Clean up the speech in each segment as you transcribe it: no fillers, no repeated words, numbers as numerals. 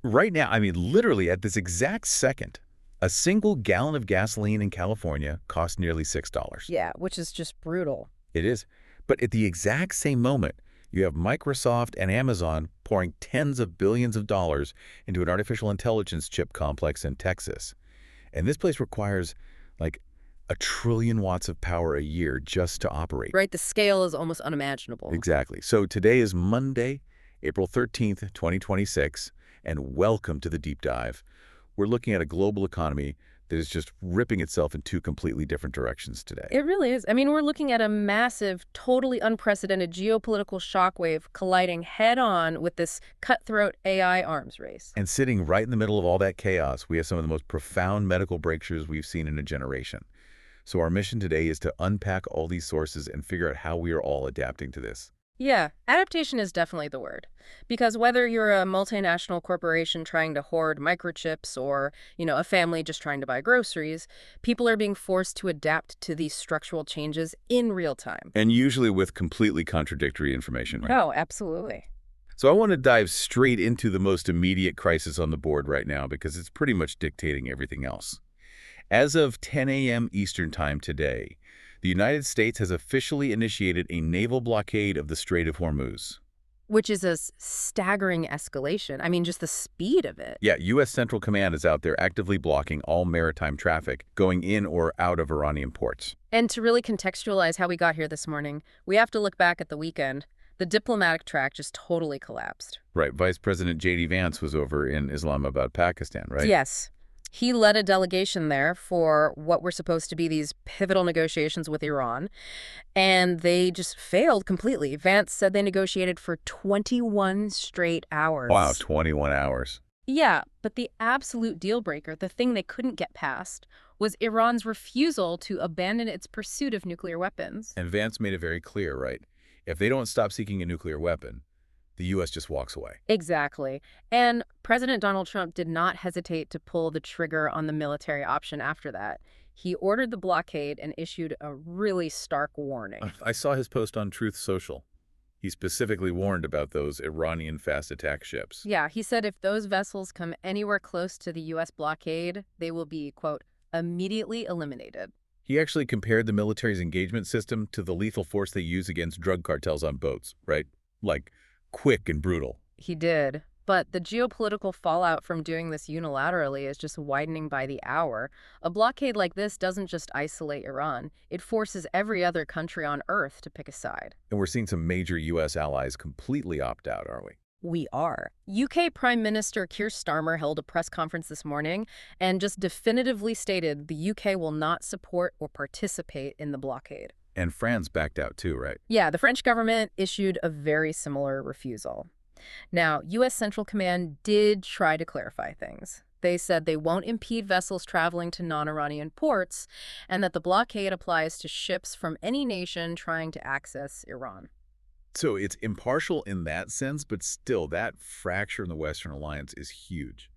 Right now, I mean, literally at this exact second, a single gallon of gasoline in California costs nearly $6. Yeah, which is just brutal. It is. But at the exact same moment, you have Microsoft and Amazon pouring tens of billions of dollars into an artificial intelligence chip complex in Texas. And this place requires, like, 1 trillion watts of power a year just to operate. Right, the scale is almost unimaginable. Exactly. So today is Monday, April 13th, 2026, and welcome to the Deep Dive. We're looking at a global economy that is just ripping itself in two completely different directions today. It really is. I mean, we're looking at a massive, totally unprecedented geopolitical shockwave colliding head-on with this cutthroat AI arms race. And sitting right in the middle of all that chaos, we have some of the most profound medical breakthroughs we've seen in a generation. So our mission today is to unpack all these sources and figure out how we are all adapting to this. Yeah, adaptation is definitely the word. Because whether you're a multinational corporation trying to hoard microchips or, a family just trying to buy groceries, people are being forced to adapt to these structural changes in real time. And usually with completely contradictory information, right? Oh, absolutely. So I want to dive straight into the most immediate crisis on the board right now because it's pretty much dictating everything else. As of 10 a.m. Eastern Time today, the United States has officially initiated a naval blockade of the Strait of Hormuz. Which is a staggering escalation. I mean, just the speed of it. Yeah, U.S. Central Command is out there actively blocking all maritime traffic going in or out of Iranian ports. And to really contextualize how we got here this morning, we have to look back at the weekend. The diplomatic track just totally collapsed. Right, Vice President J.D. Vance was over in Islamabad, Pakistan, right? Yes. He led a delegation there for what were supposed to be these pivotal negotiations with Iran, and they just failed completely. Vance said they negotiated for 21 straight hours. Wow, 21 hours. Yeah, but the absolute deal breaker, the thing they couldn't get past, was Iran's refusal to abandon its pursuit of nuclear weapons. And Vance made it very clear, right? If they don't stop seeking a nuclear weapon, the U.S. just walks away. Exactly. And President Donald Trump did not hesitate to pull the trigger on the military option after that. He ordered the blockade and issued a really stark warning. I saw his post on Truth Social. He specifically warned about those Iranian fast attack ships. Yeah, he said if those vessels come anywhere close to the U.S. blockade, they will be, quote, immediately eliminated. He actually compared the military's engagement system to the lethal force they use against drug cartels on boats, right? Like, quick and brutal. He did. But the geopolitical fallout from doing this unilaterally is just widening by the hour. A blockade like this doesn't just isolate Iran. It forces every other country on Earth to pick a side. And we're seeing some major U.S. allies completely opt out, aren't we? We are. UK Prime Minister Keir Starmer held a press conference this morning and just definitively stated the UK will not support or participate in the blockade. And France backed out too, right? Yeah, the French government issued a very similar refusal. Now, U.S. Central Command did try to clarify things. They said they won't impede vessels traveling to non-Iranian ports and that the blockade applies to ships from any nation trying to access Iran. So it's impartial in that sense, but still, that fracture in the Western alliance is huge.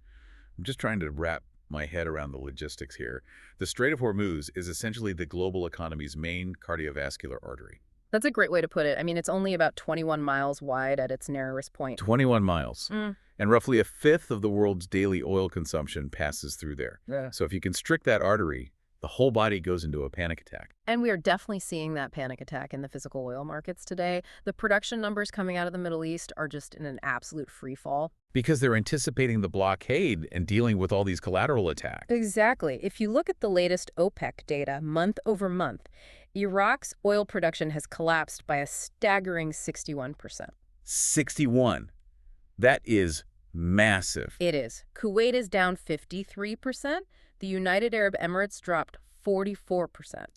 I'm just trying to wrap my head around the logistics here. The Strait of Hormuz is essentially the global economy's main cardiovascular artery. That's a great way to put it. I mean, it's only about 21 miles wide at its narrowest point. 21 miles. And roughly a fifth of the world's daily oil consumption passes through there. Yeah. So if you constrict that artery, the whole body goes into a panic attack. And we are definitely seeing that panic attack in the physical oil markets today. The production numbers coming out of the Middle East are just in an absolute free fall. Because they're anticipating the blockade and dealing with all these collateral attacks. Exactly. If you look at the latest OPEC data month over month, Iraq's oil production has collapsed by a staggering 61%. 61. That is massive. It is. Kuwait is down 53%. The United Arab Emirates dropped 44%.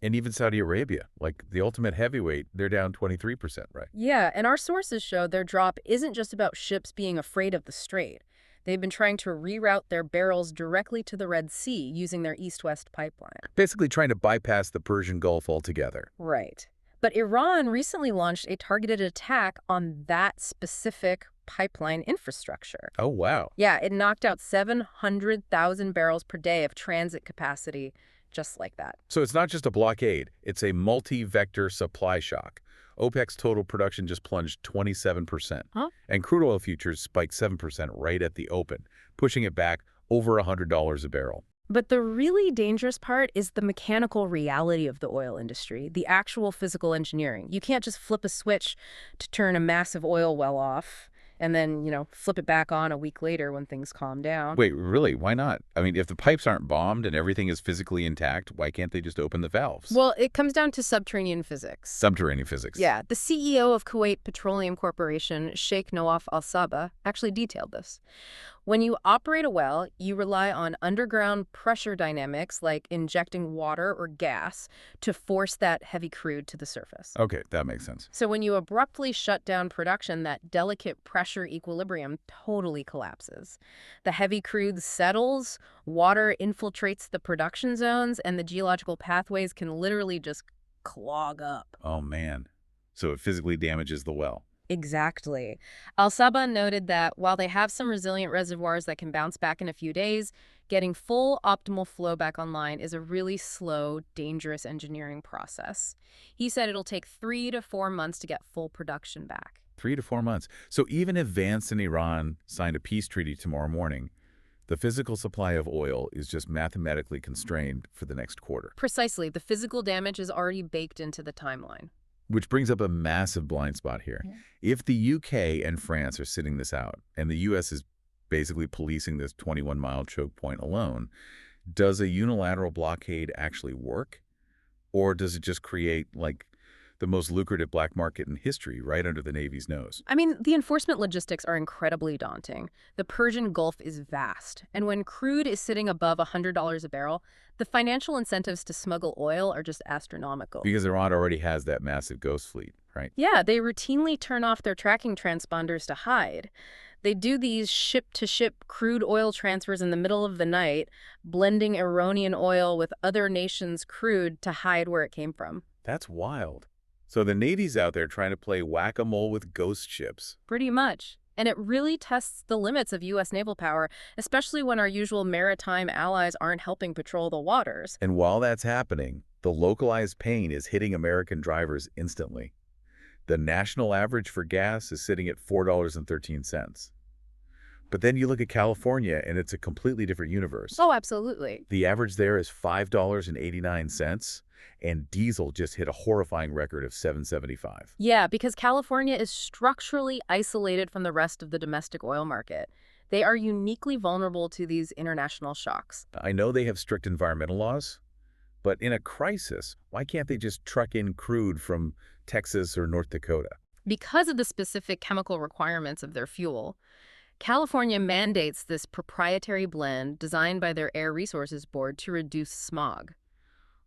And even Saudi Arabia, like the ultimate heavyweight, they're down 23%, right? Yeah, and our sources show their drop isn't just about ships being afraid of the strait. They've been trying to reroute their barrels directly to the Red Sea using their east-west pipeline. Basically trying to bypass the Persian Gulf altogether. Right. But Iran recently launched a targeted attack on that specific pipeline infrastructure. Oh, wow. Yeah, it knocked out 700,000 barrels per day of transit capacity just like that. So it's not just a blockade, it's a multi-vector supply shock. OPEC's total production just plunged 27%, Huh? and crude oil futures spiked 7% right at the open, pushing it back over $100 a barrel. But the really dangerous part is the mechanical reality of the oil industry, the actual physical engineering. You can't just flip a switch to turn a massive oil well off and then, flip it back on a week later when things calm down. Wait, really? Why not? I mean, if the pipes aren't bombed and everything is physically intact, why can't they just open the valves? Well, it comes down to subterranean physics. Subterranean physics. Yeah, the CEO of Kuwait Petroleum Corporation, Sheikh Nawaf Al-Sabah, actually detailed this. When you operate a well, you rely on underground pressure dynamics like injecting water or gas to force that heavy crude to the surface. Okay, that makes sense. So when you abruptly shut down production, that delicate pressure equilibrium totally collapses. The heavy crude settles, water infiltrates the production zones, and the geological pathways can literally just clog up. Oh, man. So it physically damages the well. Exactly. Al-Sabah noted that while they have some resilient reservoirs that can bounce back in a few days, getting full optimal flow back online is a really slow, dangerous engineering process. He said it'll take 3 to 4 months to get full production back. 3 to 4 months. So even if Vance and Iran signed a peace treaty tomorrow morning, the physical supply of oil is just mathematically constrained for the next quarter. Precisely. The physical damage is already baked into the timeline. Which brings up a massive blind spot here. Yeah. If the UK and France are sitting this out, and the US is basically policing this 21-mile choke point alone, does a unilateral blockade actually work? Or does it just create, like, the most lucrative black market in history right under the Navy's nose? I mean, the enforcement logistics are incredibly daunting. The Persian Gulf is vast, and when crude is sitting above $100 a barrel, the financial incentives to smuggle oil are just astronomical. Because Iran already has that massive ghost fleet, right? Yeah, they routinely turn off their tracking transponders to hide. They do these ship-to-ship crude oil transfers in the middle of the night, blending Iranian oil with other nations' crude to hide where it came from. That's wild. So the Navy's out there trying to play whack-a-mole with ghost ships. Pretty much. And it really tests the limits of U.S. naval power, especially when our usual maritime allies aren't helping patrol the waters. And while that's happening, the localized pain is hitting American drivers instantly. The national average for gas is sitting at $4.13. But then you look at California, and it's a completely different universe. Oh, absolutely. The average there is $5.89, and diesel just hit a horrifying record of $7.75. Yeah, because California is structurally isolated from the rest of the domestic oil market. They are uniquely vulnerable to these international shocks. I know they have strict environmental laws, but in a crisis, why can't they just truck in crude from Texas or North Dakota? Because of the specific chemical requirements of their fuel, California mandates this proprietary blend designed by their Air Resources Board to reduce smog.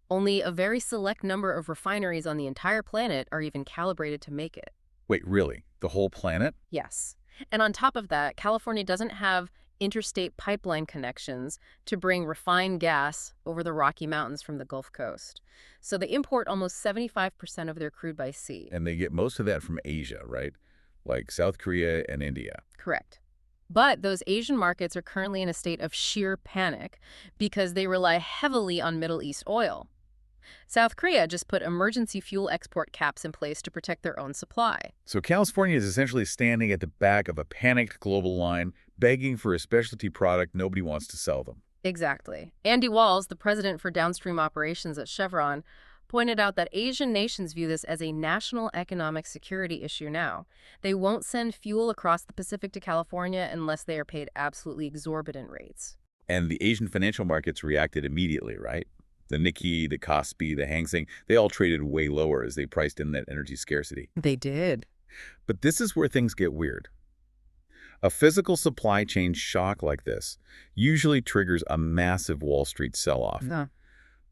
Only a very select number of refineries on the entire planet are even calibrated to make it. Wait, really? The whole planet? Yes. And on top of that, California doesn't have interstate pipeline connections to bring refined gas over the Rocky Mountains from the Gulf Coast. So they import almost 75% of their crude by sea. And they get most of that from Asia, right? Like South Korea and India. Correct. But those Asian markets are currently in a state of sheer panic because they rely heavily on Middle East oil. South Korea just put emergency fuel export caps in place to protect their own supply. So California is essentially standing at the back of a panicked global line, begging for a specialty product nobody wants to sell them. Exactly. Andy Walls, the president for downstream operations at Chevron, pointed out that Asian nations view this as a national economic security issue now. They won't send fuel across the Pacific to California unless they are paid absolutely exorbitant rates. And the Asian financial markets reacted immediately, right? The Nikkei, the Kospi, the Hang Seng, they all traded way lower as they priced in that energy scarcity. They did. But this is where things get weird. A physical supply chain shock like this usually triggers a massive Wall Street sell-off. No.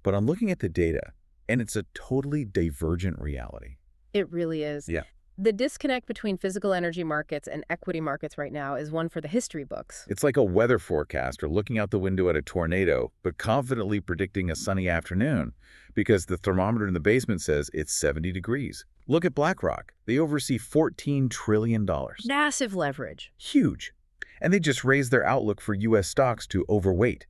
But I'm looking at the data, and it's a totally divergent reality. It really is. Yeah. The disconnect between physical energy markets and equity markets right now is one for the history books. It's like a weather forecaster looking out the window at a tornado, but confidently predicting a sunny afternoon because the thermometer in the basement says it's 70 degrees. Look at BlackRock. They oversee $14 trillion. Massive leverage. Huge. And they just raised their outlook for U.S. stocks to overweight.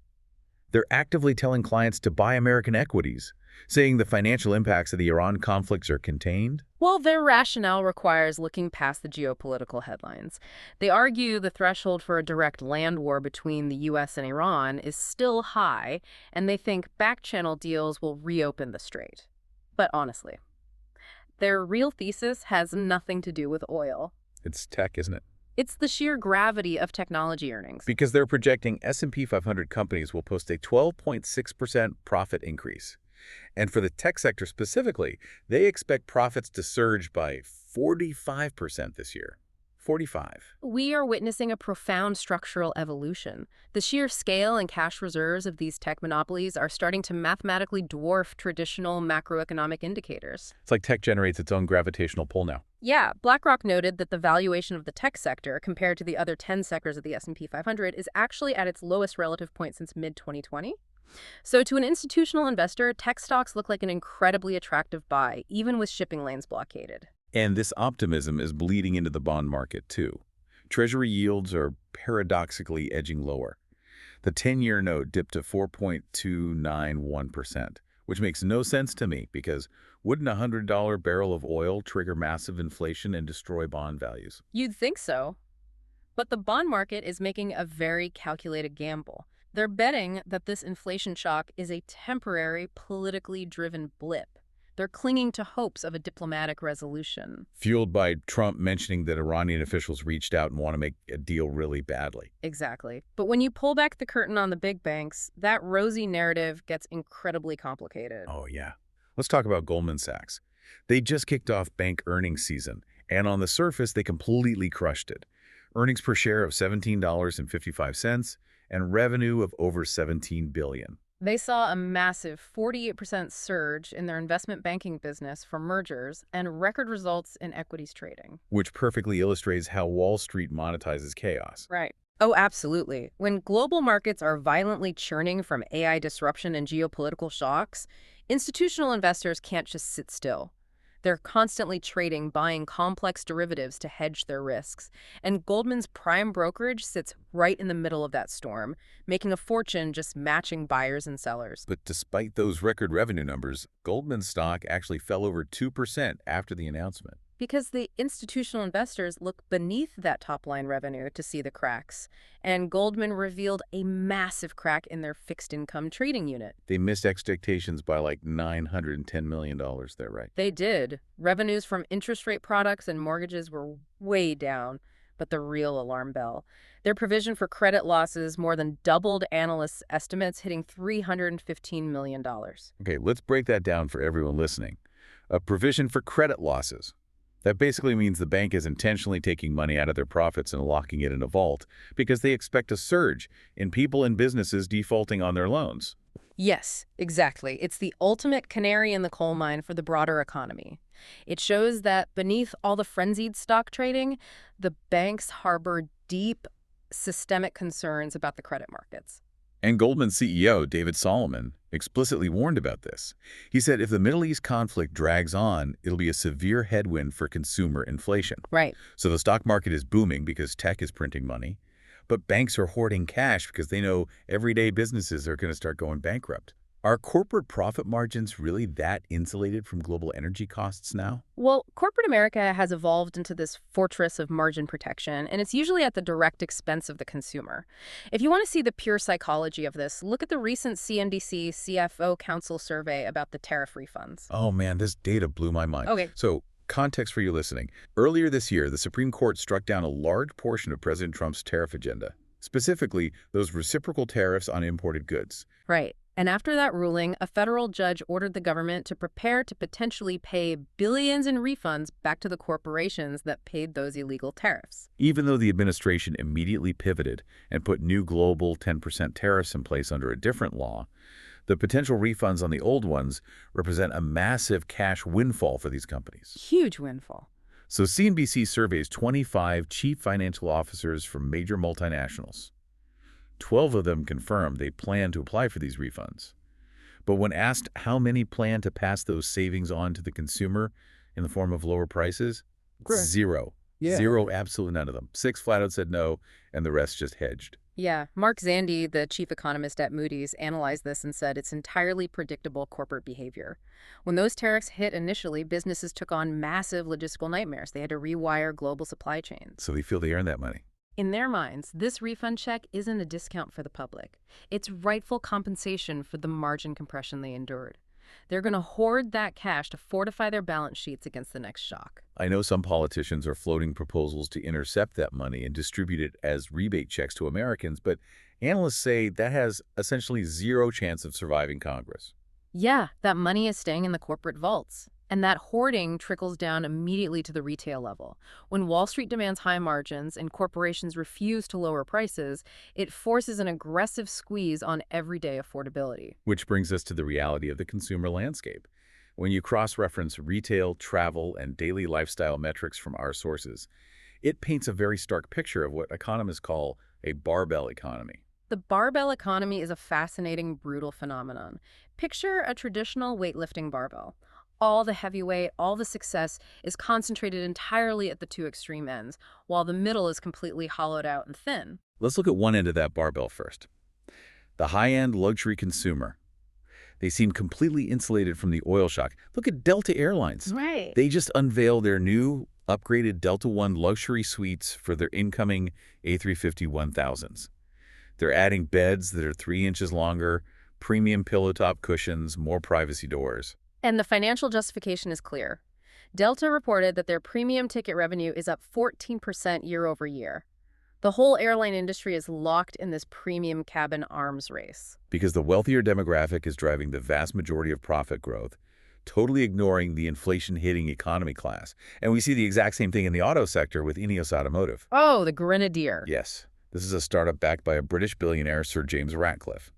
They're actively telling clients to buy American equities, saying the financial impacts of the Iran conflicts are contained. Well, their rationale requires looking past the geopolitical headlines. They argue the threshold for a direct land war between the U.S. and Iran is still high, and they think back-channel deals will reopen the strait. But honestly, their real thesis has nothing to do with oil. It's tech, isn't it? It's the sheer gravity of technology earnings. Because they're projecting S&P 500 companies will post a 12.6% profit increase. And for the tech sector specifically, they expect profits to surge by 45% this year. 45. We are witnessing a profound structural evolution. The sheer scale and cash reserves of these tech monopolies are starting to mathematically dwarf traditional macroeconomic indicators. It's like tech generates its own gravitational pull now. Yeah, BlackRock noted that the valuation of the tech sector compared to the other 10 sectors of the S&P 500 is actually at its lowest relative point since mid-2020. So to an institutional investor, tech stocks look like an incredibly attractive buy, even with shipping lanes blockaded. And this optimism is bleeding into the bond market, too. Treasury yields are paradoxically edging lower. The 10-year note dipped to 4.291%, which makes no sense to me because wouldn't a $100 barrel of oil trigger massive inflation and destroy bond values? You'd think so. But the bond market is making a very calculated gamble. They're betting that this inflation shock is a temporary, politically driven blip. They're clinging to hopes of a diplomatic resolution. Fueled by Trump mentioning that Iranian officials reached out and want to make a deal really badly. Exactly. But when you pull back the curtain on the big banks, that rosy narrative gets incredibly complicated. Oh, yeah. Let's talk about Goldman Sachs. They just kicked off bank earnings season, and on the surface, they completely crushed it. Earnings per share of $17.55 and revenue of over $17 billion. They saw a massive 48% surge in their investment banking business from mergers and record results in equities trading. Which perfectly illustrates how Wall Street monetizes chaos. Right. Oh, absolutely. When global markets are violently churning from AI disruption and geopolitical shocks, institutional investors can't just sit still. They're constantly trading, buying complex derivatives to hedge their risks. And Goldman's prime brokerage sits right in the middle of that storm, making a fortune just matching buyers and sellers. But despite those record revenue numbers, Goldman's stock actually fell over 2% after the announcement. Because the institutional investors look beneath that top-line revenue to see the cracks. And Goldman revealed a massive crack in their fixed-income trading unit. They missed expectations by like $910 million there, right? They did. Revenues from interest rate products and mortgages were way down. But the real alarm bell. Their provision for credit losses more than doubled analysts' estimates, hitting $315 million. Okay, let's break that down for everyone listening. A provision for credit losses. That basically means the bank is intentionally taking money out of their profits and locking it in a vault because they expect a surge in people and businesses defaulting on their loans. Yes, exactly. It's the ultimate canary in the coal mine for the broader economy. It shows that beneath all the frenzied stock trading, the banks harbor deep systemic concerns about the credit markets. And Goldman CEO David Solomon explicitly warned about this. He said if the Middle East conflict drags on, it'll be a severe headwind for consumer inflation. Right. So the stock market is booming because tech is printing money, but banks are hoarding cash because they know everyday businesses are going to start going bankrupt. Are corporate profit margins really that insulated from global energy costs now? Well, corporate America has evolved into this fortress of margin protection, and it's usually at the direct expense of the consumer. If you want to see the pure psychology of this, look at the recent CNBC CFO Council survey about the tariff refunds. Oh man, this data blew my mind. Okay. So, context for you listening. Earlier this year, the Supreme Court struck down a large portion of President Trump's tariff agenda, specifically those reciprocal tariffs on imported goods. Right. And after that ruling, a federal judge ordered the government to prepare to potentially pay billions in refunds back to the corporations that paid those illegal tariffs. Even though the administration immediately pivoted and put new global 10% tariffs in place under a different law, the potential refunds on the old ones represent a massive cash windfall for these companies. Huge windfall. So CNBC surveys 25 chief financial officers from major multinationals. 12 of them confirmed they plan to apply for these refunds. But when asked how many plan to pass those savings on to the consumer in the form of lower prices, Correct. zero. Yeah. Zero, absolutely none of them. 6 flat out said no, and the rest just hedged. Yeah, Mark Zandi, the chief economist at Moody's, analyzed this and said it's entirely predictable corporate behavior. When those tariffs hit initially, businesses took on massive logistical nightmares. They had to rewire global supply chains. So they feel they earned that money. In their minds, this refund check isn't a discount for the public. It's rightful compensation for the margin compression they endured. They're going to hoard that cash to fortify their balance sheets against the next shock. I know some politicians are floating proposals to intercept that money and distribute it as rebate checks to Americans, but analysts say that has essentially zero chance of surviving Congress. Yeah, that money is staying in the corporate vaults. And that hoarding trickles down immediately to the retail level. When Wall Street demands high margins and corporations refuse to lower prices, it forces an aggressive squeeze on everyday affordability. Which brings us to the reality of the consumer landscape. When you cross-reference retail, travel, and daily lifestyle metrics from our sources, it paints a very stark picture of what economists call a barbell economy. The barbell economy is a fascinating, brutal phenomenon. Picture a traditional weightlifting barbell. All the heavy weight, all the success is concentrated entirely at the two extreme ends, while the middle is completely hollowed out and thin. Let's look at one end of that barbell first. The high-end luxury consumer. They seem completely insulated from the oil shock. Look at Delta Airlines. Right. They just unveiled their new upgraded Delta One luxury suites for their incoming A350-1000s. They're adding beds that are 3 inches longer, premium pillow top cushions, more privacy doors. And the financial justification is clear. Delta reported that their premium ticket revenue is up 14% year over year. The whole airline industry is locked in this premium cabin arms race. Because the wealthier demographic is driving the vast majority of profit growth, totally ignoring the inflation-hitting economy class. And we see the exact same thing in the auto sector with Ineos Automotive. Oh, the Grenadier. Yes, this is a startup backed by a British billionaire, Sir James Ratcliffe.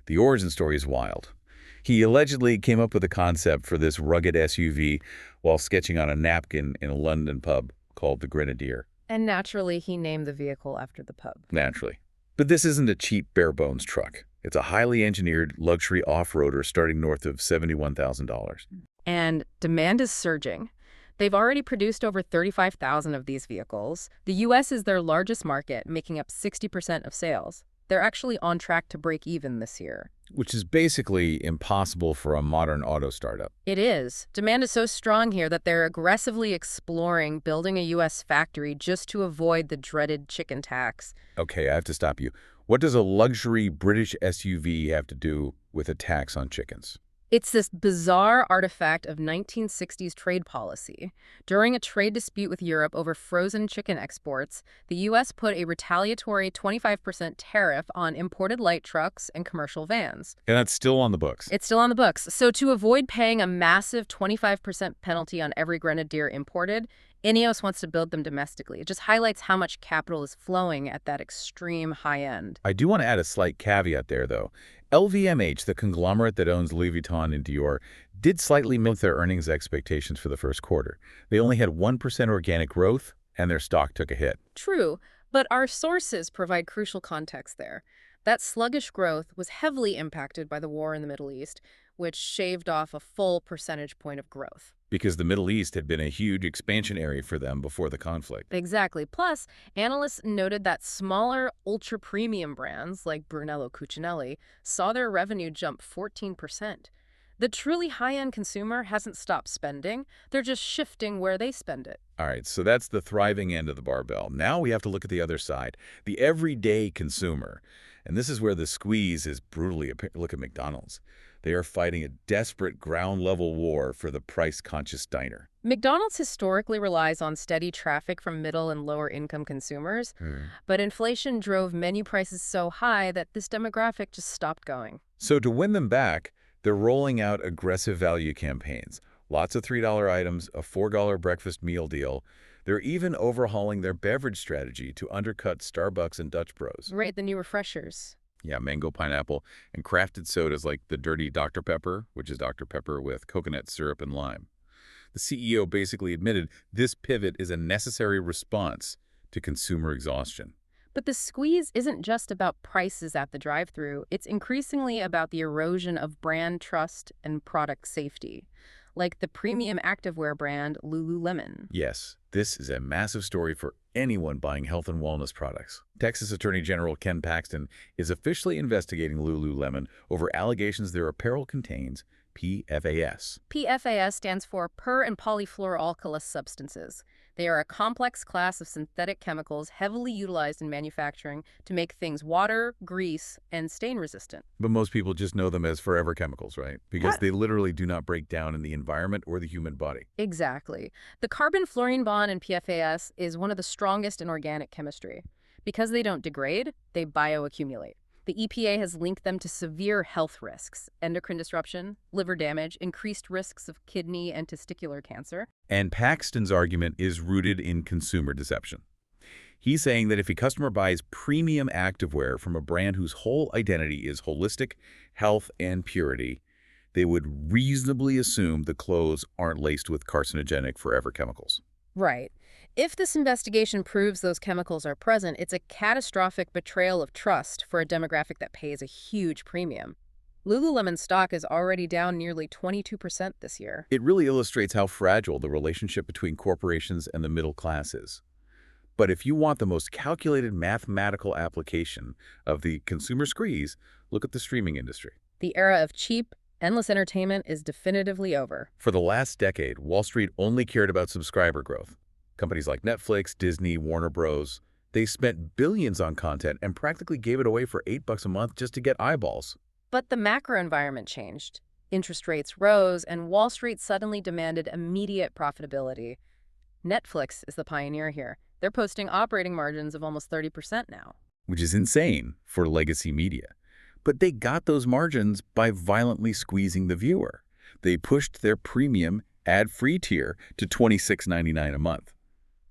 The origin story is wild. He allegedly came up with a concept for this rugged SUV while sketching on a napkin in a London pub called the Grenadier. And naturally, he named the vehicle after the pub. Naturally. But this isn't a cheap, bare-bones truck. It's a highly engineered luxury off-roader starting north of $71,000. And demand is surging. They've already produced over 35,000 of these vehicles. The U.S. is their largest market, making up 60% of sales. They're actually on track to break even this year. Which is basically impossible for a modern auto startup. It is. Demand is so strong here that they're aggressively exploring building a U.S. factory just to avoid the dreaded chicken tax. Okay, I have to stop you. What does a luxury British SUV have to do with a tax on chickens? It's this bizarre artifact of 1960s trade policy. During a trade dispute with Europe over frozen chicken exports, the U.S. put a retaliatory 25% tariff on imported light trucks and commercial vans. And that's still on the books. It's still on the books. So to avoid paying a massive 25% penalty on every Grenadier imported, Ineos wants to build them domestically. It just highlights how much capital is flowing at that extreme high end. I do want to add a slight caveat there, though. LVMH, the conglomerate that owns Louis Vuitton and Dior, did slightly miss their earnings expectations for the first quarter. They only had 1% organic growth, and their stock took a hit. True, but our sources provide crucial context there. That sluggish growth was heavily impacted by the war in the Middle East, which shaved off a full percentage point of growth. Because the Middle East had been a huge expansion area for them before the conflict. Exactly. Plus, analysts noted that smaller, ultra-premium brands like Brunello Cucinelli saw their revenue jump 14%. The truly high-end consumer hasn't stopped spending. They're just shifting where they spend it. All right, so that's the thriving end of the barbell. Now we have to look at the other side, the everyday consumer. And this is where the squeeze is brutally apparent. Look at McDonald's. They are fighting a desperate ground-level war for the price-conscious diner. McDonald's historically relies on steady traffic from middle and lower-income consumers, but inflation drove menu prices so high that this demographic just stopped going. So to win them back, they're rolling out aggressive value campaigns. Lots of $3 items, a $4 breakfast meal deal. They're even overhauling their beverage strategy to undercut Starbucks and Dutch Bros. Right, the new refreshers. Yeah, mango pineapple, and crafted sodas like the dirty Dr. Pepper, which is Dr. Pepper with coconut syrup and lime. The CEO basically admitted this pivot is a necessary response to consumer exhaustion. But the squeeze isn't just about prices at the drive-thru. It's increasingly about the erosion of brand trust and product safety, like the premium activewear brand Lululemon. Yes, this is a massive story for anyone buying health and wellness products. Texas Attorney General Ken Paxton is officially investigating Lululemon over allegations their apparel contains PFAS. PFAS stands for per- and polyfluoroalkylous substances. They are a complex class of synthetic chemicals heavily utilized in manufacturing to make things water, grease, and stain-resistant. But most people just know them as forever chemicals, right? Because they literally do not break down in the environment or the human body. Exactly. The carbon-fluorine bond in PFAS is one of the strongest in organic chemistry. Because they don't degrade, they bioaccumulate. The EPA has linked them to severe health risks, endocrine disruption, liver damage, increased risks of kidney and testicular cancer. And Paxton's argument is rooted in consumer deception. He's saying that if a customer buys premium activewear from a brand whose whole identity is holistic, health, and purity, they would reasonably assume the clothes aren't laced with carcinogenic forever chemicals. Right. If this investigation proves those chemicals are present, it's a catastrophic betrayal of trust for a demographic that pays a huge premium. Lululemon stock is already down nearly 22% this year. It really illustrates how fragile the relationship between corporations and the middle class is. But if you want the most calculated mathematical application of the consumer squeeze, look at the streaming industry. The era of cheap, endless entertainment is definitively over. For the last decade, Wall Street only cared about subscriber growth. Companies like Netflix, Disney, Warner Bros., they spent billions on content and practically gave it away for $8 a month just to get eyeballs. But the macro environment changed. Interest rates rose, and Wall Street suddenly demanded immediate profitability. Netflix is the pioneer here. They're posting operating margins of almost 30% now. Which is insane for legacy media. But they got those margins by violently squeezing the viewer. They pushed their premium ad-free tier to $26.99 a month.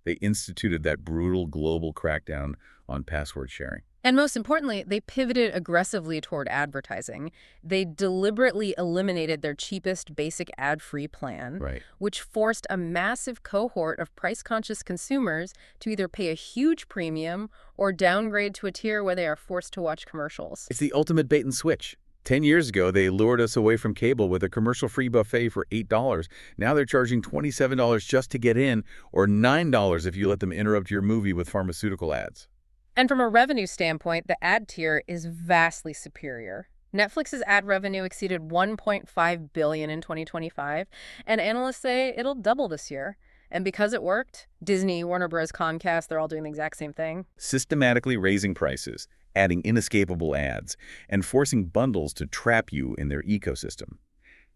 They instituted that brutal global crackdown on password sharing. And most importantly, they pivoted aggressively toward advertising. They deliberately eliminated their cheapest basic ad-free plan, which forced a massive cohort of price-conscious consumers to either pay a huge premium or downgrade to a tier where they are forced to watch commercials. It's the ultimate bait and switch. 10 years ago, they lured us away from cable with a commercial-free buffet for $8. Now they're charging $27 just to get in, or $9 if you let them interrupt your movie with pharmaceutical ads. And from a revenue standpoint, the ad tier is vastly superior. Netflix's ad revenue exceeded $1.5 billion in 2025, and analysts say it'll double this year. And because it worked, Disney, Warner Bros., Comcast, they're all doing the exact same thing. Systematically raising prices, adding inescapable ads, and forcing bundles to trap you in their ecosystem.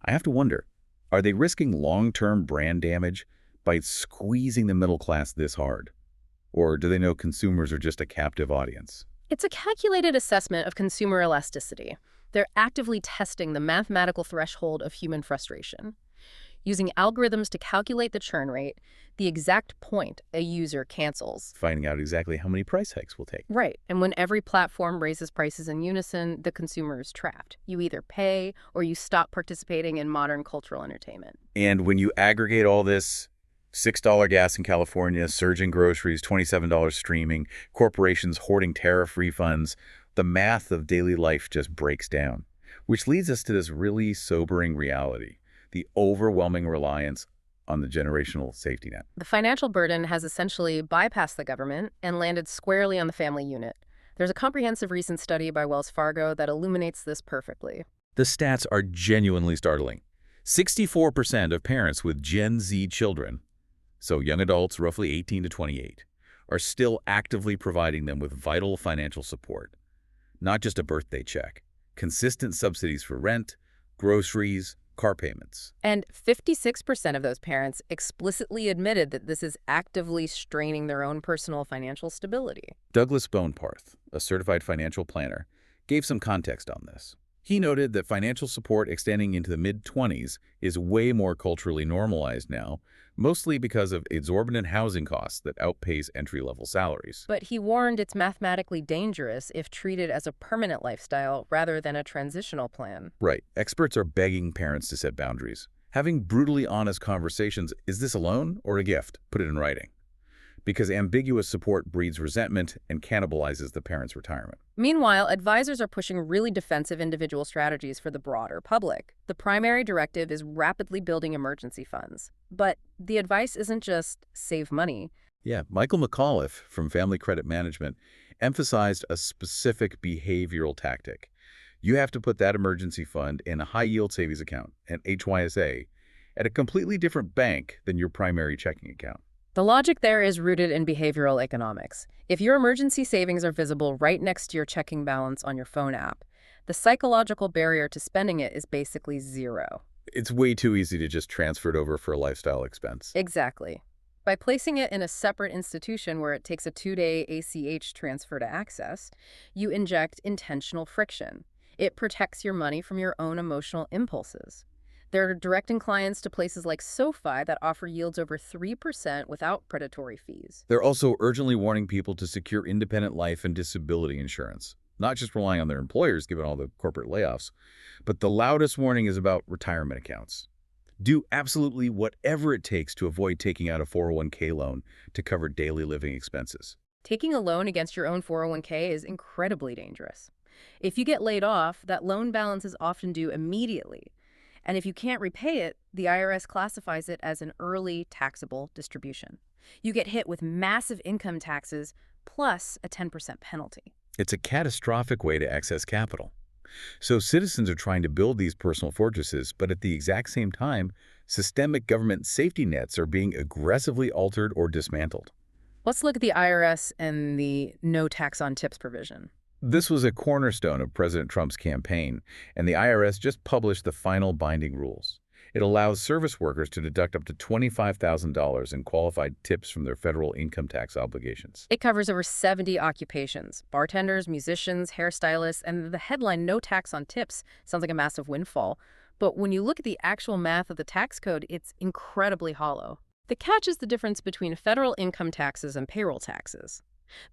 I have to wonder, are they risking long-term brand damage by squeezing the middle class this hard? Or do they know consumers are just a captive audience? It's a calculated assessment of consumer elasticity. They're actively testing the mathematical threshold of human frustration. Using algorithms to calculate the churn rate, the exact point a user cancels. Finding out exactly how many price hikes will take. Right. And when every platform raises prices in unison, the consumer is trapped. You either pay or you stop participating in modern cultural entertainment. And when you aggregate all this, $6 gas in California, surging groceries, $27 streaming, corporations hoarding tariff refunds, the math of daily life just breaks down. Which leads us to this really sobering reality. The overwhelming reliance on the generational safety net. The financial burden has essentially bypassed the government and landed squarely on the family unit. There's a comprehensive recent study by Wells Fargo that illuminates this perfectly. The stats are genuinely startling. 64% of parents with Gen Z children, so young adults roughly 18 to 28, are still actively providing them with vital financial support. Not just a birthday check, consistent subsidies for rent, groceries, car payments. And 56% of those parents explicitly admitted that this is actively straining their own personal financial stability. Douglas Boneparth, a certified financial planner, gave some context on this. He noted that financial support extending into the mid-20s is way more culturally normalized now, mostly because of exorbitant housing costs that outpace entry-level salaries. But he warned it's mathematically dangerous if treated as a permanent lifestyle rather than a transitional plan. Right. Experts are begging parents to set boundaries. Having brutally honest conversations, is this a loan or a gift? Put it in writing. Because ambiguous support breeds resentment and cannibalizes the parent's retirement. Meanwhile, advisors are pushing really defensive individual strategies for the broader public. The primary directive is rapidly building emergency funds. But the advice isn't just save money. Yeah, Michael McAuliffe from Family Credit Management emphasized a specific behavioral tactic. You have to put that emergency fund in a high-yield savings account, an HYSA, at a completely different bank than your primary checking account. The logic there is rooted in behavioral economics. If your emergency savings are visible right next to your checking balance on your phone app, the psychological barrier to spending it is basically zero. It's way too easy to just transfer it over for a lifestyle expense. Exactly. By placing it in a separate institution where it takes a 2-day ACH transfer to access, you inject intentional friction. It protects your money from your own emotional impulses. They're directing clients to places like SoFi that offer yields over 3% without predatory fees. They're also urgently warning people to secure independent life and disability insurance, not just relying on their employers given all the corporate layoffs, but the loudest warning is about retirement accounts. Do absolutely whatever it takes to avoid taking out a 401k loan to cover daily living expenses. Taking a loan against your own 401k is incredibly dangerous. If you get laid off, that loan balance is often due immediately. And if you can't repay it, the IRS classifies it as an early taxable distribution. You get hit with massive income taxes plus a 10% penalty. It's a catastrophic way to access capital. So citizens are trying to build these personal fortresses, but at the exact same time, systemic government safety nets are being aggressively altered or dismantled. Let's look at the IRS and the no tax on tips provision. This was a cornerstone of President Trump's campaign, and the IRS just published the final binding rules. It allows service workers to deduct up to $25,000 in qualified tips from their federal income tax obligations. It covers over 70 occupations: bartenders, musicians, hairstylists, and the headline no tax on tips sounds like a massive windfall. But when you look at the actual math of the tax code, it's incredibly hollow. The catch is the difference between federal income taxes and payroll taxes.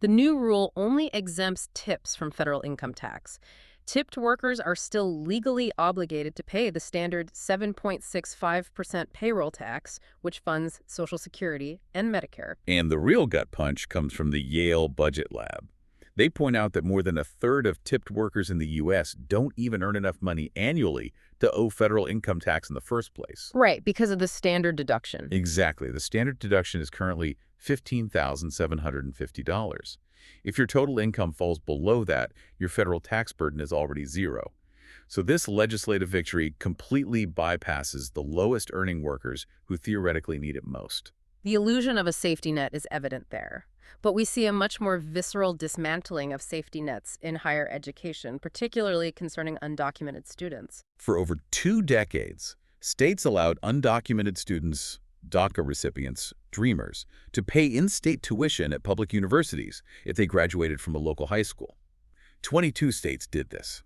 The new rule only exempts tips from federal income tax. Tipped workers are still legally obligated to pay the standard 7.65% payroll tax, which funds Social Security and Medicare. And the real gut punch comes from the Yale Budget Lab. They point out that more than a third of tipped workers in the U.S. don't even earn enough money annually to owe federal income tax in the first place. Right, because of the standard deduction. Exactly. The standard deduction is currently $15,750. If your total income falls below that, your federal tax burden is already zero. So this legislative victory completely bypasses the lowest earning workers who theoretically need it most. The illusion of a safety net is evident there. But we see a much more visceral dismantling of safety nets in higher education, particularly concerning undocumented students. For over 2 decades, states allowed undocumented students, DACA recipients, dreamers, to pay in-state tuition at public universities if they graduated from a local high school. 22 states did this.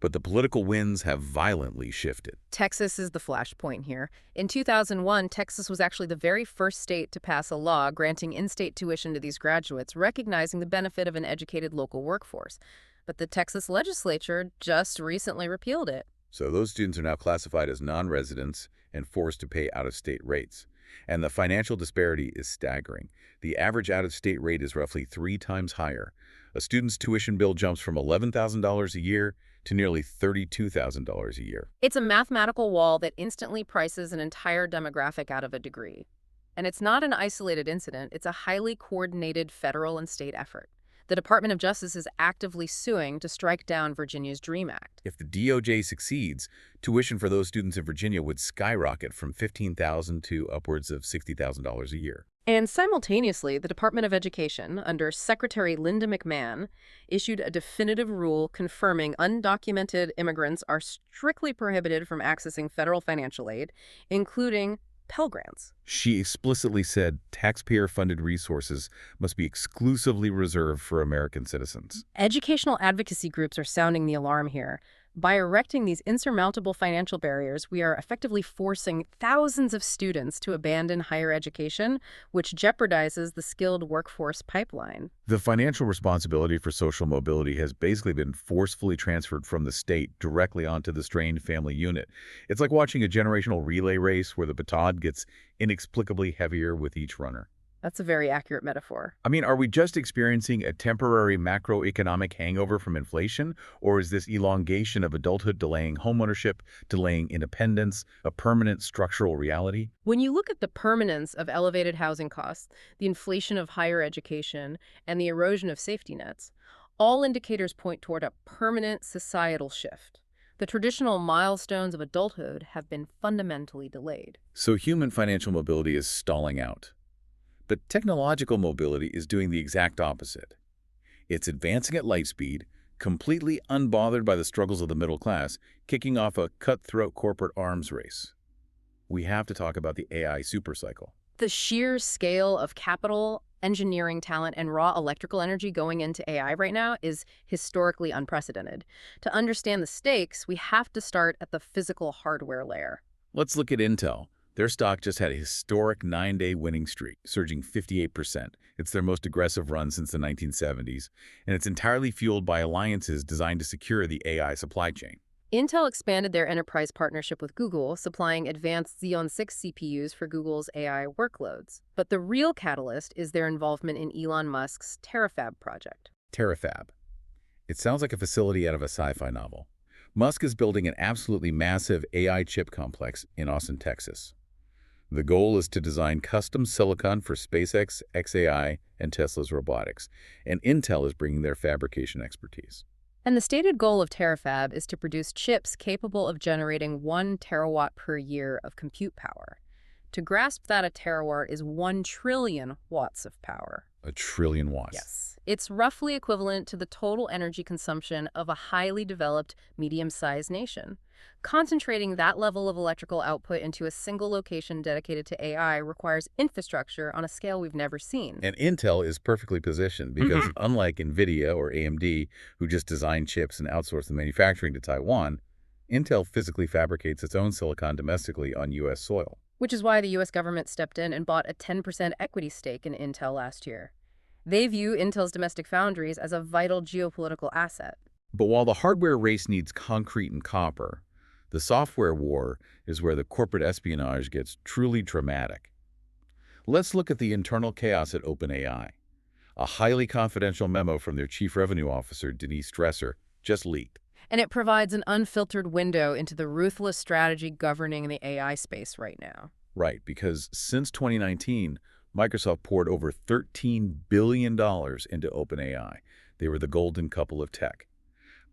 But the political winds have violently shifted. Texas is the flashpoint here. In 2001, Texas was actually the very first state to pass a law granting in-state tuition to these graduates, recognizing the benefit of an educated local workforce. But the Texas legislature just recently repealed it. So those students are now classified as non-residents and forced to pay out-of-state rates. And the financial disparity is staggering. The average out-of-state rate is roughly 3 times higher. A student's tuition bill jumps from $11,000 a year to nearly $32,000 a year. It's a mathematical wall that instantly prices an entire demographic out of a degree. And it's not an isolated incident, it's a highly coordinated federal and state effort. The Department of Justice is actively suing to strike down Virginia's DREAM Act. If the DOJ succeeds, tuition for those students in Virginia would skyrocket from $15,000 to upwards of $60,000 a year. And simultaneously, the Department of Education, under Secretary Linda McMahon, issued a definitive rule confirming undocumented immigrants are strictly prohibited from accessing federal financial aid, including Pell Grants. She explicitly said taxpayer-funded resources must be exclusively reserved for American citizens. Educational advocacy groups are sounding the alarm here. By erecting these insurmountable financial barriers, we are effectively forcing thousands of students to abandon higher education, which jeopardizes the skilled workforce pipeline. The financial responsibility for social mobility has basically been forcefully transferred from the state directly onto the strained family unit. It's like watching a generational relay race where the baton gets inexplicably heavier with each runner. That's a very accurate metaphor. I mean, are we just experiencing a temporary macroeconomic hangover from inflation, or is this elongation of adulthood delaying homeownership, delaying independence, a permanent structural reality? When you look at the permanence of elevated housing costs, the inflation of higher education, and the erosion of safety nets, all indicators point toward a permanent societal shift. The traditional milestones of adulthood have been fundamentally delayed. So human financial mobility is stalling out. But technological mobility is doing the exact opposite. It's advancing at light speed, completely unbothered by the struggles of the middle class, kicking off a cutthroat corporate arms race. We have to talk about the AI supercycle. The sheer scale of capital, engineering talent, and raw electrical energy going into AI right now is historically unprecedented. To understand the stakes, we have to start at the physical hardware layer. Let's look at Intel. Their stock just had a historic 9-day winning streak, surging 58%. It's their most aggressive run since the 1970s, and it's entirely fueled by alliances designed to secure the AI supply chain. Intel expanded their enterprise partnership with Google, supplying advanced Xeon 6 CPUs for Google's AI workloads. But the real catalyst is their involvement in Elon Musk's Terafab project. Terafab. It sounds like a facility out of a sci-fi novel. Musk is building an absolutely massive AI chip complex in Austin, Texas. The goal is to design custom silicon for SpaceX, xAI, and Tesla's robotics, and Intel is bringing their fabrication expertise. And the stated goal of Terafab is to produce chips capable of generating 1 terawatt per year of compute power. To grasp that, a terawatt is 1 trillion watts of power. A trillion watts. Yes. It's roughly equivalent to the total energy consumption of a highly developed, medium-sized nation. Concentrating that level of electrical output into a single location dedicated to AI requires infrastructure on a scale we've never seen. And Intel is perfectly positioned because unlike NVIDIA or AMD, who just design chips and outsource the manufacturing to Taiwan, Intel physically fabricates its own silicon domestically on U.S. soil. Which is why the U.S. government stepped in and bought a 10% equity stake in Intel last year. They view Intel's domestic foundries as a vital geopolitical asset. But while the hardware race needs concrete and copper, the software war is where the corporate espionage gets truly dramatic. Let's look at the internal chaos at OpenAI. A highly confidential memo from their chief revenue officer, Denise Dresser, just leaked. And it provides an unfiltered window into the ruthless strategy governing the AI space right now. Right, because since 2019, Microsoft poured over $13 billion into OpenAI. They were the golden couple of tech.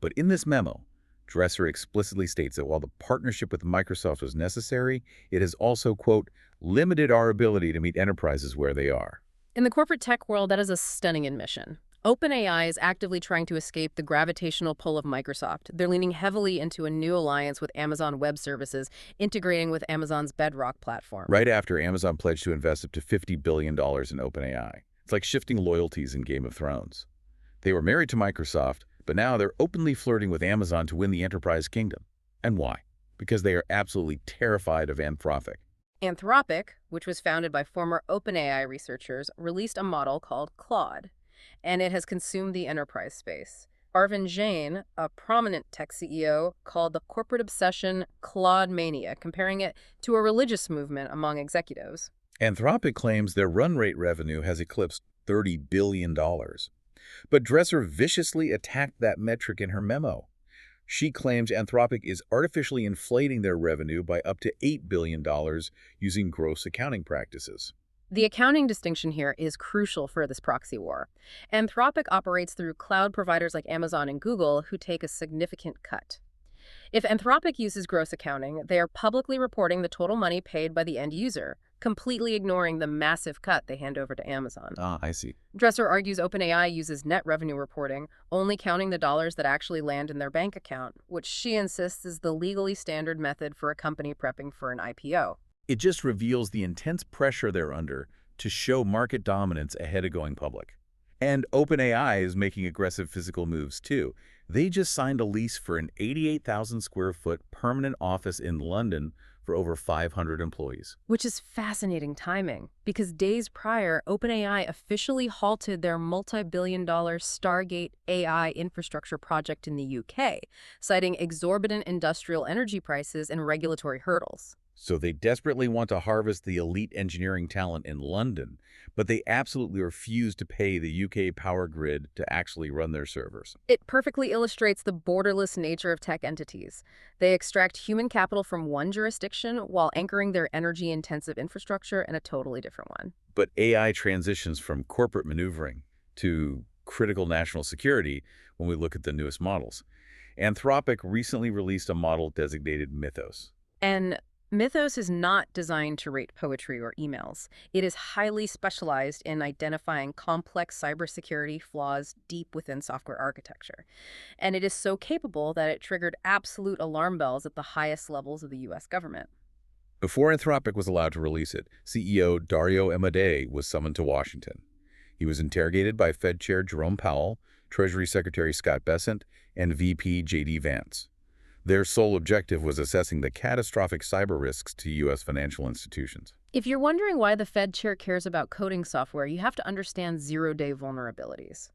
But in this memo, Dresser explicitly states that while the partnership with Microsoft was necessary, it has also, quote, limited our ability to meet enterprises where they are. In the corporate tech world, that is a stunning admission. OpenAI is actively trying to escape the gravitational pull of Microsoft. They're leaning heavily into a new alliance with Amazon Web Services, integrating with Amazon's Bedrock platform. Right after Amazon pledged to invest up to $50 billion in OpenAI. It's like shifting loyalties in Game of Thrones. They were married to Microsoft, but now they're openly flirting with Amazon to win the enterprise kingdom. And why? Because they are absolutely terrified of Anthropic. Anthropic, which was founded by former OpenAI researchers, released a model called Claude, and it has consumed the enterprise space. Arvind Jain, a prominent tech CEO, called the corporate obsession Claude mania, comparing it to a religious movement among executives. Anthropic claims their run rate revenue has eclipsed $30 billion. But Dresser viciously attacked that metric in her memo. She claims Anthropic is artificially inflating their revenue by up to $8 billion using gross accounting practices. The accounting distinction here is crucial for this proxy war. Anthropic operates through cloud providers like Amazon and Google, who take a significant cut. If Anthropic uses gross accounting, they are publicly reporting the total money paid by the end user, completely ignoring the massive cut they hand over to Amazon. I see. Dresser argues OpenAI uses net revenue reporting, only counting the dollars that actually land in their bank account, which she insists is the legally standard method for a company prepping for an IPO. It just reveals the intense pressure they're under to show market dominance ahead of going public. And OpenAI is making aggressive physical moves too. They just signed a lease for an 88,000 square foot permanent office in London for over 500 employees. Which is fascinating timing, because days prior, OpenAI officially halted their multi-billion-dollar Stargate AI infrastructure project in the UK, citing exorbitant industrial energy prices and regulatory hurdles. So they desperately want to harvest the elite engineering talent in London, but they absolutely refuse to pay the UK power grid to actually run their servers. It perfectly illustrates the borderless nature of tech entities. They extract human capital from one jurisdiction while anchoring their energy-intensive infrastructure in a totally different one. But AI transitions from corporate maneuvering to critical national security when we look at the newest models. Anthropic recently released a model designated Mythos. And Mythos is not designed to rate poetry or emails. It is highly specialized in identifying complex cybersecurity flaws deep within software architecture. And it is so capable that it triggered absolute alarm bells at the highest levels of the U.S. government. Before Anthropic was allowed to release it, CEO Dario Amodei was summoned to Washington. He was interrogated by Fed Chair Jerome Powell, Treasury Secretary Scott Bessent, and VP J.D. Vance. Their sole objective was assessing the catastrophic cyber risks to U.S. financial institutions. If you're wondering why the Fed chair cares about coding software, you have to understand zero-day vulnerabilities.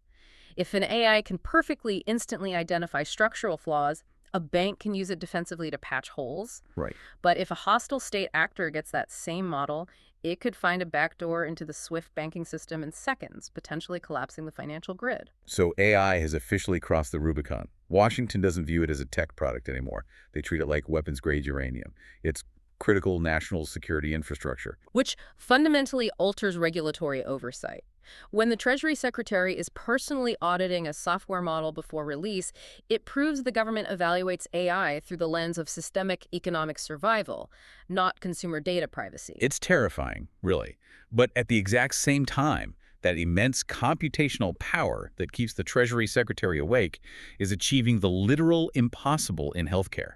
If an AI can perfectly instantly identify structural flaws, a bank can use it defensively to patch holes. Right. But if a hostile state actor gets that same model, it could find a backdoor into the SWIFT banking system in seconds, potentially collapsing the financial grid. So AI has officially crossed the Rubicon. Washington doesn't view it as a tech product anymore. They treat it like weapons-grade uranium. It's critical national security infrastructure. Which fundamentally alters regulatory oversight. When the Treasury Secretary is personally auditing a software model before release, it proves the government evaluates AI through the lens of systemic economic survival, not consumer data privacy. It's terrifying, really. But at the exact same time, that immense computational power that keeps the Treasury Secretary awake is achieving the literal impossible in healthcare.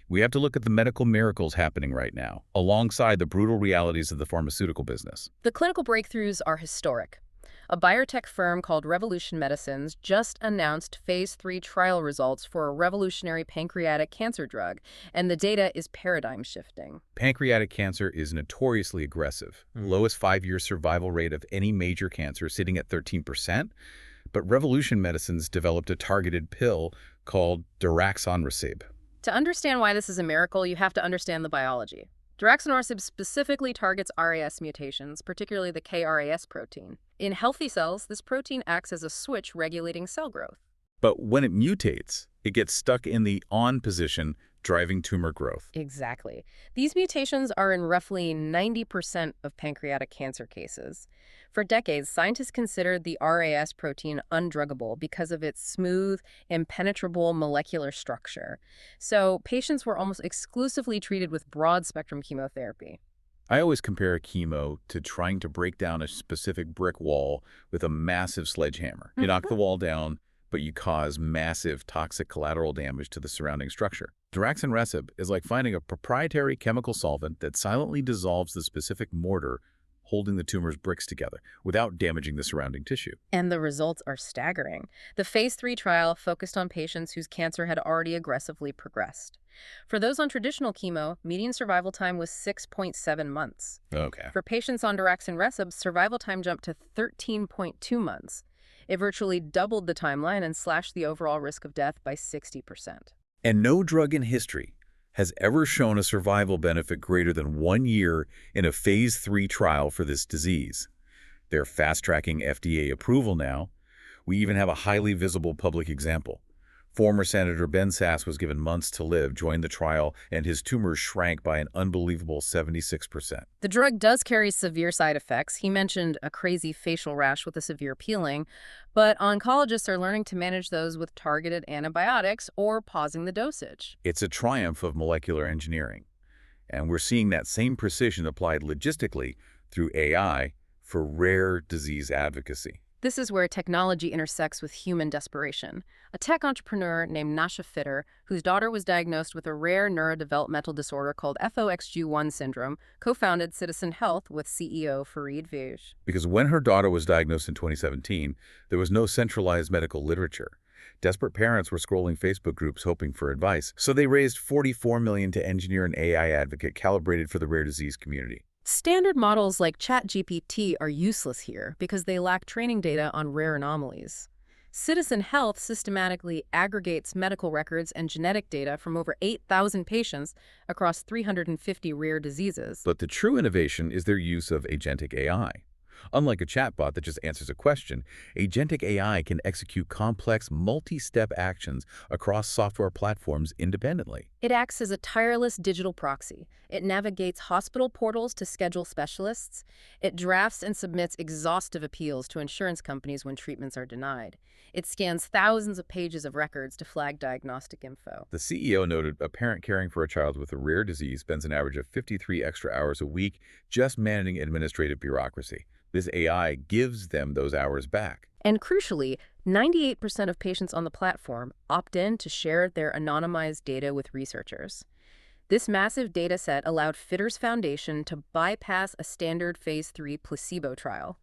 We have to look at the medical miracles happening right now, alongside the brutal realities of the pharmaceutical business. The clinical breakthroughs are historic. A biotech firm called Revolution Medicines just announced Phase 3 trial results for a revolutionary pancreatic cancer drug, and the data is paradigm-shifting. Pancreatic cancer is notoriously aggressive. Lowest 5-year survival rate of any major cancer, sitting at 13%. But Revolution Medicines developed a targeted pill called daraxonrasib. To understand why this is a miracle, you have to understand the biology. Daraxonrasib specifically targets RAS mutations, particularly the KRAS protein. In healthy cells, this protein acts as a switch regulating cell growth. But when it mutates, it gets stuck in the on position, driving tumor growth. Exactly. These mutations are in roughly 90% of pancreatic cancer cases. For decades, scientists considered the RAS protein undruggable because of its smooth, impenetrable molecular structure. So patients were almost exclusively treated with broad-spectrum chemotherapy. I always compare chemo to trying to break down a specific brick wall with a massive sledgehammer. You knock the wall down, but you cause massive toxic collateral damage to the surrounding structure. Daraxonrasib is like finding a proprietary chemical solvent that silently dissolves the specific mortar holding the tumor's bricks together without damaging the surrounding tissue. And the results are staggering. The Phase 3 trial focused on patients whose cancer had already aggressively progressed. For those on traditional chemo, median survival time was 6.7 months. Okay. For patients on daraxonrasib, survival time jumped to 13.2 months. It virtually doubled the timeline and slashed the overall risk of death by 60%. And no drug in history has ever shown a survival benefit greater than 1 year in a Phase 3 trial for this disease. They're fast-tracking FDA approval now. We even have a highly visible public example. Former Senator Ben Sasse was given months to live, joined the trial, and his tumors shrank by an unbelievable 76%. The drug does carry severe side effects. He mentioned a crazy facial rash with a severe peeling, but oncologists are learning to manage those with targeted antibiotics or pausing the dosage. It's a triumph of molecular engineering, and we're seeing that same precision applied logistically through AI for rare disease advocacy. This is where technology intersects with human desperation. A tech entrepreneur named Nasha Fitter, whose daughter was diagnosed with a rare neurodevelopmental disorder called FOXG1 syndrome, co-founded Citizen Health with CEO Fareed Vij. Because when her daughter was diagnosed in 2017, there was no centralized medical literature. Desperate parents were scrolling Facebook groups hoping for advice, so they raised $44 million to engineer an AI advocate calibrated for the rare disease community. Standard models like ChatGPT are useless here because they lack training data on rare anomalies. Citizen Health systematically aggregates medical records and genetic data from over 8,000 patients across 350 rare diseases. But the true innovation is their use of agentic AI. Unlike a chatbot that just answers a question, agentic AI can execute complex, multi-step actions across software platforms independently. It acts as a tireless digital proxy. It navigates hospital portals to schedule specialists. It drafts and submits exhaustive appeals to insurance companies when treatments are denied. It scans thousands of pages of records to flag diagnostic info. The CEO noted a parent caring for a child with a rare disease spends an average of 53 extra hours a week just managing administrative bureaucracy. This AI gives them those hours back. And crucially, 98% of patients on the platform opt in to share their anonymized data with researchers. This massive data set allowed Fitter's Foundation to bypass a standard Phase 3 placebo trial.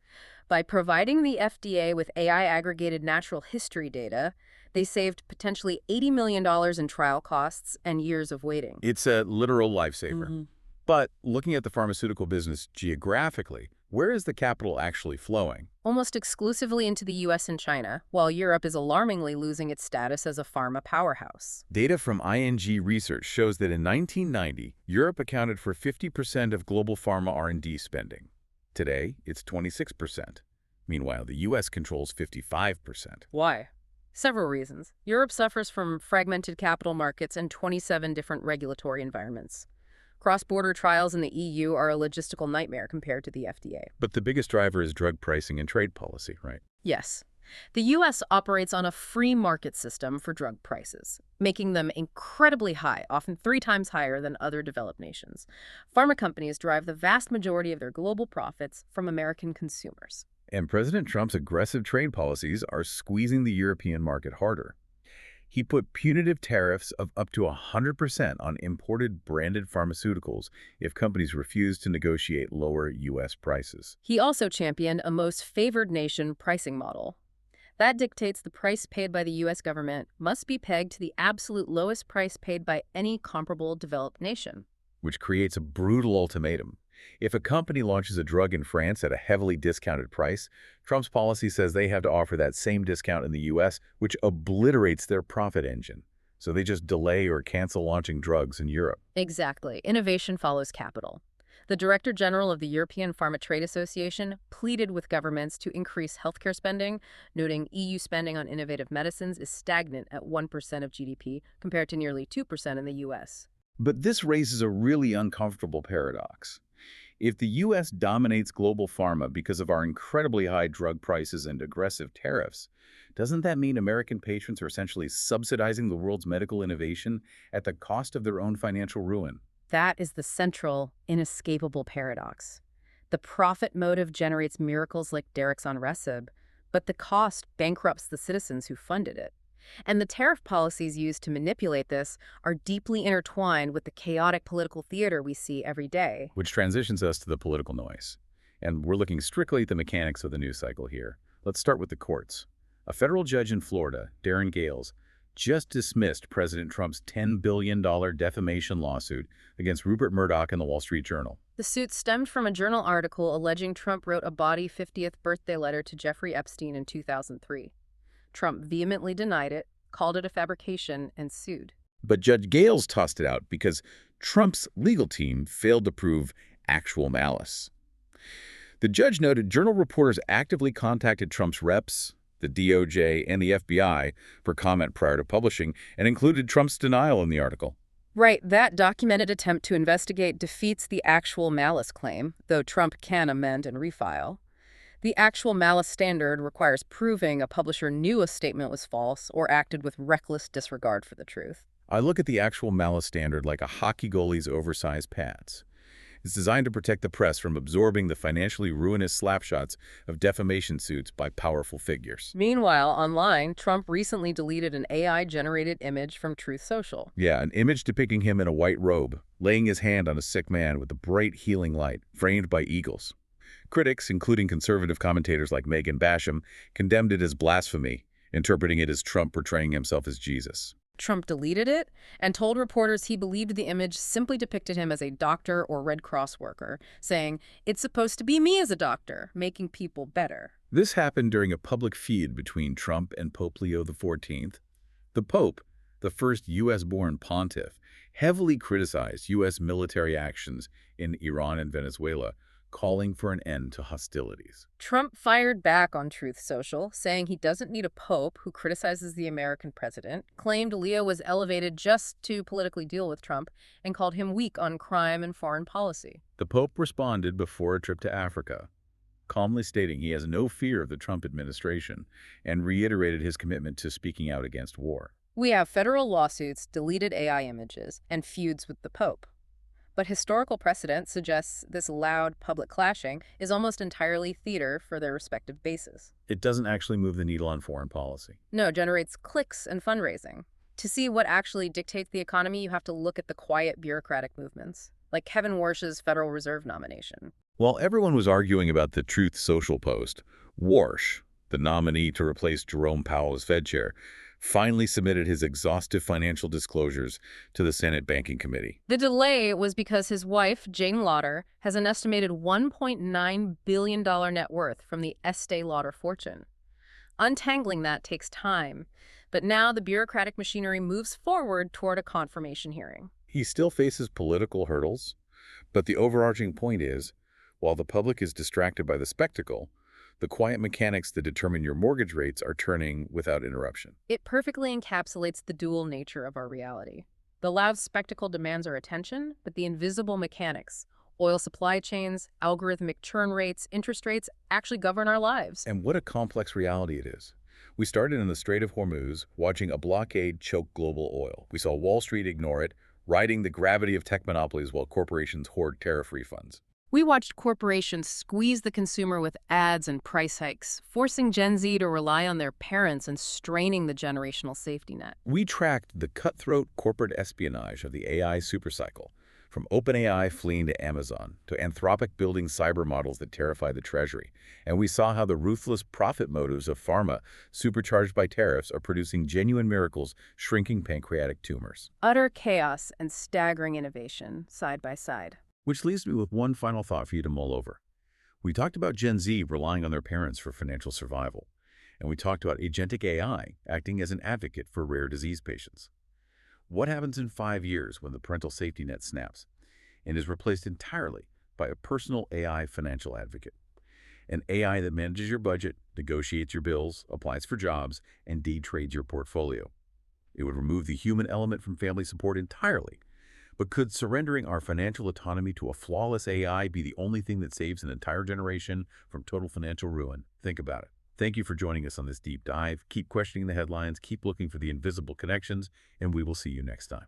By providing the FDA with AI-aggregated natural history data, they saved potentially $80 million in trial costs and years of waiting. It's a literal lifesaver. But looking at the pharmaceutical business geographically, where is the capital actually flowing? Almost exclusively into the US and China, while Europe is alarmingly losing its status as a pharma powerhouse. Data from ING Research shows that in 1990, Europe accounted for 50% of global pharma R&D spending. Today, it's 26%. Meanwhile, the US controls 55%. Why? Several reasons. Europe suffers from fragmented capital markets and 27 different regulatory environments. Cross-border trials in the EU are a logistical nightmare compared to the FDA. But the biggest driver is drug pricing and trade policy, right? Yes. The U.S. operates on a free market system for drug prices, making them incredibly high, often 3 times higher than other developed nations. Pharma companies derive the vast majority of their global profits from American consumers. And President Trump's aggressive trade policies are squeezing the European market harder. He put punitive tariffs of up to 100% on imported branded pharmaceuticals if companies refuse to negotiate lower U.S. prices. He also championed a most favored nation pricing model. That dictates the price paid by the U.S. government must be pegged to the absolute lowest price paid by any comparable developed nation. Which creates a brutal ultimatum. If a company launches a drug in France at a heavily discounted price, Trump's policy says they have to offer that same discount in the U.S., which obliterates their profit engine. So they just delay or cancel launching drugs in Europe. Exactly. Innovation follows capital. The Director General of the European Pharma Trade Association pleaded with governments to increase healthcare spending, noting EU spending on innovative medicines is stagnant at 1% of GDP compared to nearly 2% in the U.S. But this raises a really uncomfortable paradox. If the U.S. dominates global pharma because of our incredibly high drug prices and aggressive tariffs, doesn't that mean American patients are essentially subsidizing the world's medical innovation at the cost of their own financial ruin? That is the central, inescapable paradox. The profit motive generates miracles like Daraxonresib, but the cost bankrupts the citizens who funded it. And the tariff policies used to manipulate this are deeply intertwined with the chaotic political theater we see every day. Which transitions us to the political noise. And we're looking strictly at the mechanics of the news cycle here. Let's start with the courts. A federal judge in Florida, Darren Gales, just dismissed President Trump's $10 billion defamation lawsuit against Rupert Murdoch and the Wall Street Journal. The suit stemmed from a journal article alleging Trump wrote a bawdy 50th birthday letter to Jeffrey Epstein in 2003. Trump vehemently denied it, called it a fabrication, and sued. But Judge Gales tossed it out because Trump's legal team failed to prove actual malice. The judge noted Journal reporters actively contacted Trump's reps, the DOJ, and the FBI for comment prior to publishing, and included Trump's denial in the article. Right, that documented attempt to investigate defeats the actual malice claim, though Trump can amend and refile. The actual malice standard requires proving a publisher knew a statement was false or acted with reckless disregard for the truth. I look at the actual malice standard like a hockey goalie's oversized pads. It's designed to protect the press from absorbing the financially ruinous slapshots of defamation suits by powerful figures. Meanwhile, online, Trump recently deleted an AI-generated image from Truth Social. Yeah, an image depicting him in a white robe, laying his hand on a sick man with a bright healing light, framed by eagles. Critics, including conservative commentators like Megan Basham, condemned it as blasphemy, interpreting it as Trump portraying himself as Jesus. Trump deleted it and told reporters he believed the image simply depicted him as a doctor or Red Cross worker, saying, "It's supposed to be me as a doctor, making people better." This happened during a public feud between Trump and Pope Leo XIV. The Pope, the first U.S.-born pontiff, heavily criticized U.S. military actions in Iran and Venezuela, calling for an end to hostilities. Trump fired back on Truth Social, saying he doesn't need a pope who criticizes the American president, claimed Leo was elevated just to politically deal with Trump, and called him weak on crime and foreign policy. The Pope responded before a trip to Africa, calmly stating he has no fear of the Trump administration and reiterated his commitment to speaking out against war. We have federal lawsuits, deleted AI images, and feuds with the pope. But historical precedent suggests this loud public clashing is almost entirely theater for their respective bases. It doesn't actually move the needle on foreign policy. No, it generates clicks and fundraising. To see what actually dictates the economy, you have to look at the quiet bureaucratic movements, like Kevin Warsh's Federal Reserve nomination. While everyone was arguing about the Truth Social post, Warsh, the nominee to replace Jerome Powell as Fed chair, finally submitted his exhaustive financial disclosures to the Senate Banking Committee. The delay was because his wife, Jane Lauder, has an estimated $1.9 billion net worth from the Estee Lauder fortune. Untangling that takes time, but now the bureaucratic machinery moves forward toward a confirmation hearing. He still faces political hurdles, but the overarching point is, while the public is distracted by the spectacle, the quiet mechanics that determine your mortgage rates are turning without interruption. It perfectly encapsulates the dual nature of our reality. The loud spectacle demands our attention, but the invisible mechanics, oil supply chains, algorithmic churn rates, interest rates, actually govern our lives. And what a complex reality it is. We started in the Strait of Hormuz, watching a blockade choke global oil. We saw Wall Street ignore it, riding the gravity of tech monopolies while corporations hoard tariff refunds. We watched corporations squeeze the consumer with ads and price hikes, forcing Gen Z to rely on their parents and straining the generational safety net. We tracked the cutthroat corporate espionage of the AI supercycle, from OpenAI fleeing to Amazon to Anthropic building cyber models that terrify the Treasury. And we saw how the ruthless profit motives of pharma, supercharged by tariffs, are producing genuine miracles, shrinking pancreatic tumors. Utter chaos and staggering innovation, side by side. Which leaves me with one final thought for you to mull over. We talked about Gen Z relying on their parents for financial survival, and we talked about agentic AI acting as an advocate for rare disease patients. What happens in 5 years when the parental safety net snaps and is replaced entirely by a personal AI financial advocate? An AI that manages your budget, negotiates your bills, applies for jobs, and day-trades your portfolio. It would remove the human element from family support entirely. But could surrendering our financial autonomy to a flawless AI be the only thing that saves an entire generation from total financial ruin? Think about it. Thank you for joining us on this deep dive. Keep questioning the headlines, keep looking for the invisible connections, and we will see you next time.